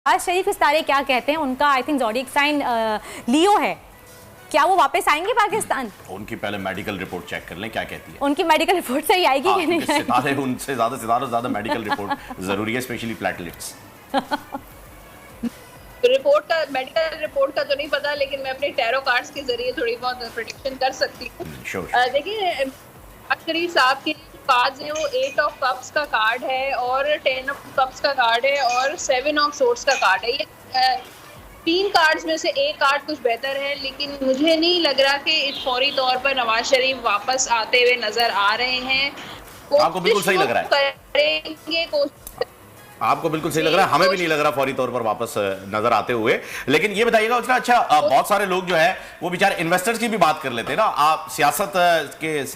नवाज शरीफ इस तारे क्या कहते हैं? उनका आई थिंक ज़ोडिएक साइन लियो है। क्या वो वापस आएंगे पाकिस्तान? उनकी पहले मेडिकल रिपोर्ट चेक कर लें क्या कहती है। उनकी मेडिकल रिपोर्ट सही आएगी कि नहीं आएगी? सितारे उनसे ज्यादा मेडिकल रिपोर्ट जरूरी है, स्पेशली प्लेटलेट्स। रिपोर्ट का, मेडिकल रिपोर्ट का तो नहीं पता, लेकिन मैं अपने टैरो कार्ड्स के जरिए थोड़ी बहुत प्रेडिक्शन कर सकती हूँ। देखिए, शरीफ साहब के कार्ड्स हैं वो 8 ऑफ कप्स का कार्ड है और 10 ऑफ कप्स का कार्ड है और 7 ऑफ सोर्ड्स का कार्ड है। ये 3 कार्ड्स में से एक कार्ड कुछ बेहतर है, लेकिन मुझे नहीं लग रहा कि फौरी तौर पर नवाज शरीफ वापस आते हुए नजर आ रहे हैं। आपको बिल्कुल सही लग रहा है? करेंगे कोशिश। आपको बिल्कुल सही लग रहा है, हमें भी नहीं लग रहा फौरी तौर पर वापस नजर आते हुए। लेकिन ये बताइएगा उसका, अच्छा बहुत सारे लोग जो है वो बेचारे इन्वेस्टर्स की भी बात कर लेते हैं ना। आप सियासत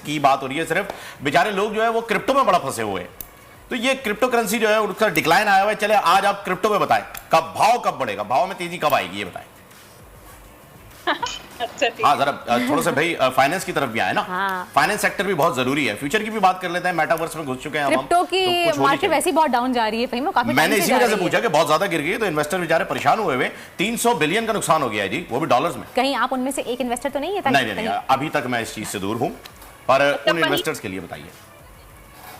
की बात हो रही है सिर्फ, बेचारे लोग जो है वो क्रिप्टो में बड़ा फंसे हुए हैं। तो ये क्रिप्टो करेंसी जो है उसका डिक्लाइन आया हुआ है। चले आज आप क्रिप्टो में बताएं, भाव कब बढ़ेगा, भाव में तेजी कब आएगी, ये बताएं। अच्छा, हाँ जरा थोड़ा सा भाई फाइनेंस की तरफ भी आए ना। हाँ। फाइनेंस सेक्टर भी बहुत जरूरी है, फ्यूचर की भी बात कर लेते हैं। मेटावर्स में घुस चुके हैं क्रिप्टो की तो मार्केट वैसे बहुत डाउन जा रही है। काफी मैंने इसी वजह से पूछा कि बहुत ज्यादा गिर गई, तो इन्वेस्टर बेचारे परेशान हुए हुए। 300 बिलियन का नुकसान हो गया है जी, वो भी डॉलर्स में। कहीं आप उनमें से एक इन्वेस्टर तो नहीं है? नहीं, अभी तक मैं इस चीज से दूर हूं, पर उन इन्वेस्टर्स के लिए बताइए।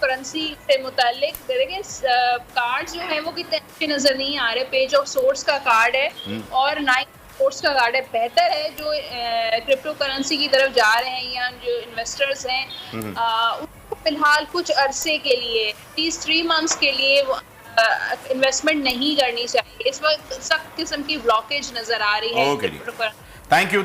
करेंसी से मुतालिक देखिए, कार्ड जो है वो कितने अच्छे नजर नहीं आ रहे। पेज ऑफ सोर्स का कार्ड है और 9 सोर्स का कार्ड है। बेहतर है जो क्रिप्टो करेंसी की तरफ जा रहे हैं या जो इन्वेस्टर्स हैं उनको फिलहाल कुछ अरसे के लिए, 3 मंथ्स के लिए इन्वेस्टमेंट नहीं करनी चाहिए। इस वक्त सख्त किस्म की ब्लॉकेज नजर आ रही है। Okay, thank you.